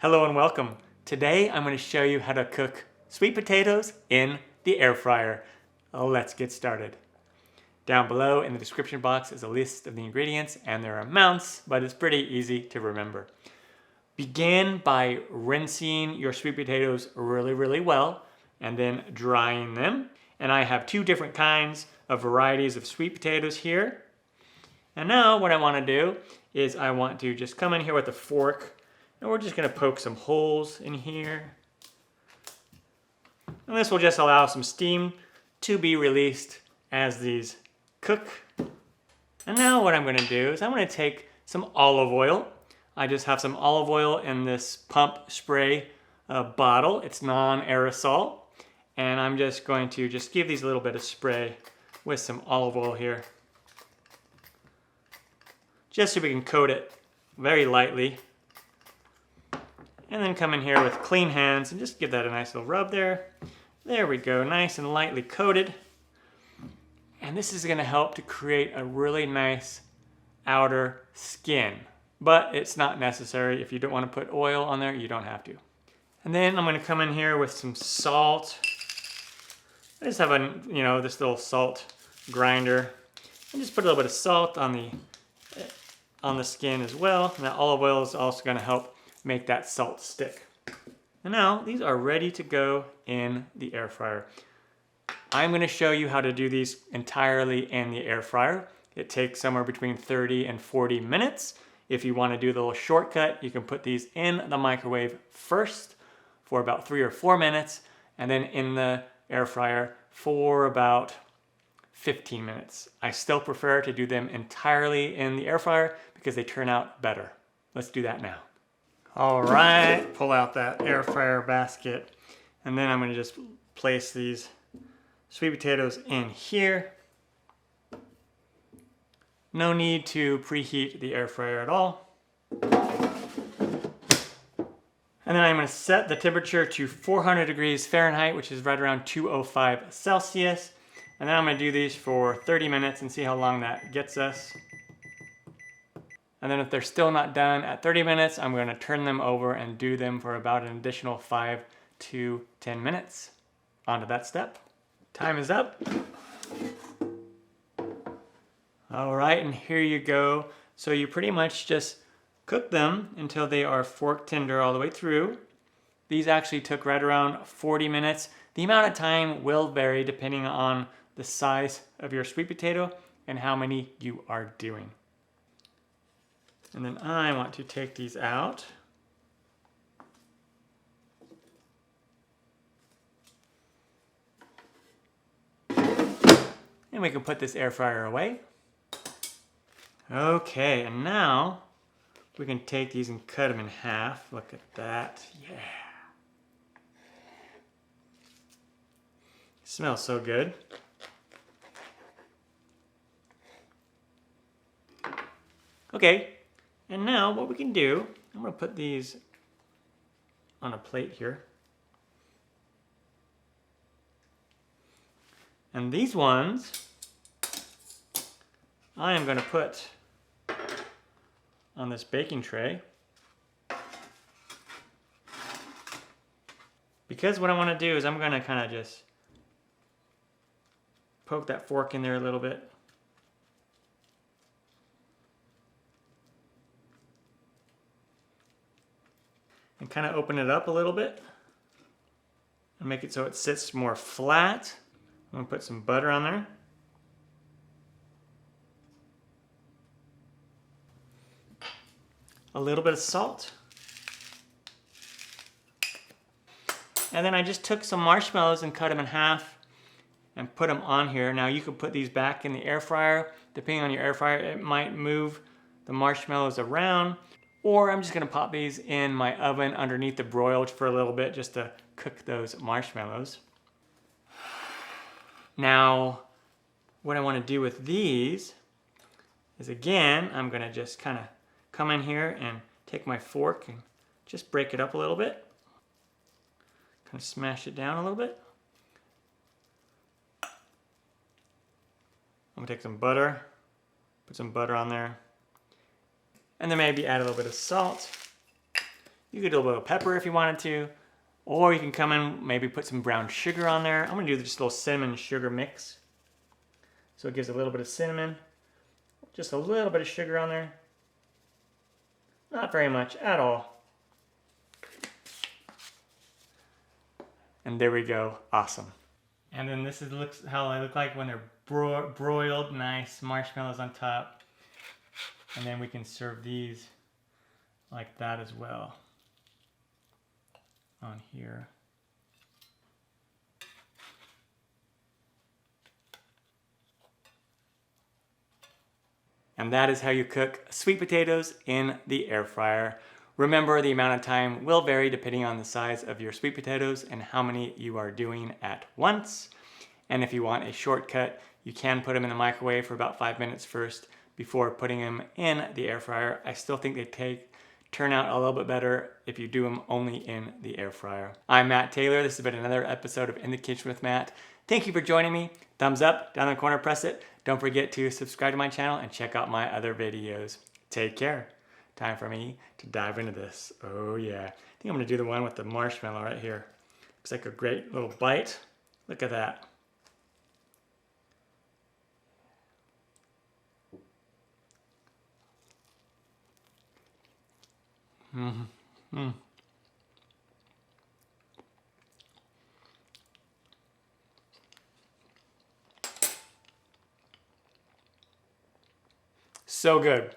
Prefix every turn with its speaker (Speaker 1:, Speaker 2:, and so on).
Speaker 1: Hello and welcome. Today I'm going to show you how to cook sweet potatoes in the air fryer. Let's get started. Down below in the description box is a list of the ingredients and their amounts, but it's pretty easy to remember. Begin by rinsing your sweet potatoes really well and then drying them. And I have two different kinds of varieties of sweet potatoes here. And now what I want to do is I want to just come in here with a fork and we're just going to poke some holes in here. And this will just allow some steam to be released as these cook. And now what I'm going to do is I'm going to take some olive oil. I just have some olive oil in this pump spray bottle. It's non-aerosol. And I'm just going to give these a little bit of spray with some olive oil here. Just so we can coat it very lightly. And then come in here with clean hands and just give that a nice little rub there. There we go, nice and lightly coated. And this is gonna help to create a really nice outer skin. But it's not necessary. If you don't wanna put oil on there, you don't have to. And then I'm gonna come in here with some salt. I just have this little salt grinder. And just put a little bit of salt on the skin as well. And that olive oil is also gonna help make that salt stick. And now these are ready to go in the air fryer. I'm going to show you how to do these entirely in the air fryer. It takes somewhere between 30 and 40 minutes. If you want to do the little shortcut, you can put these in the microwave first for about 3 or 4 minutes and then in the air fryer for about 15 minutes. I still prefer to do them entirely in the air fryer because they turn out better. Let's do that now. All right, pull out that air fryer basket. And then I'm gonna just place these sweet potatoes in here. No need to preheat the air fryer at all. And then I'm gonna set the temperature to 400 degrees Fahrenheit, which is right around 205 Celsius. And then I'm gonna do these for 30 minutes and see how long that gets us. And then if they're still not done at 30 minutes, I'm going to turn them over and do them for about an additional 5 to 10 minutes. On to that step. Time is up. All right, and here you go. So you pretty much just cook them until they are fork tender all the way through. These actually took right around 40 minutes. The amount of time will vary depending on the size of your sweet potato and how many you are doing. And then I want to take these out. And we can put this air fryer away. Okay, and now we can take these and cut them in half. Look at that, yeah. Smells so good. Okay. And now what we can do, I'm going to put these on a plate here. And these ones, I am going to put on this baking tray. Because what I want to do is I'm going to kind of just poke that fork in there a little bit. And kind of open it up a little bit and make it so it sits more flat. I'm going to put some butter on there. A little bit of salt. And then I just took some marshmallows and cut them in half and put them on here. Now you could put these back in the air fryer. Depending on your air fryer, it might move the marshmallows around. Or I'm just gonna pop these in my oven underneath the broil for a little bit just to cook those marshmallows. Now, what I wanna do with these is again, I'm gonna just kinda come in here and take my fork and just break it up a little bit. Kind of smash it down a little bit. I'm gonna take some butter, put some butter on there. And then maybe add a little bit of salt.
Speaker 2: You could do a little pepper if you wanted to, or you can come in, maybe put some brown sugar on there. I'm gonna do just a little cinnamon sugar mix. So it gives a little bit of cinnamon, just a little bit of sugar on there. Not very much at all. And there we go, awesome. And then this is looks how they look like when they're broiled, nice marshmallows on top. And then we can serve these like that as well on here. And that is how you cook sweet potatoes in the air fryer. Remember, the amount of time will vary depending on the size of your sweet potatoes and how many you are doing at once. And if you want a shortcut, you can put them in the microwave for about 5 minutes first before putting them in the air fryer. I still think they turn out a little bit better if you do them only in the air fryer. I'm Matt Taylor. This has been another episode of In the Kitchen with Matt. Thank you for joining me. Thumbs up, down in the corner, press it. Don't forget to subscribe to my channel and check out my other videos. Take care. Time for me to dive into this. Oh yeah. I think I'm gonna do the one with the marshmallow right here. Looks like a great little bite. Look at that. Mm-hmm. So good.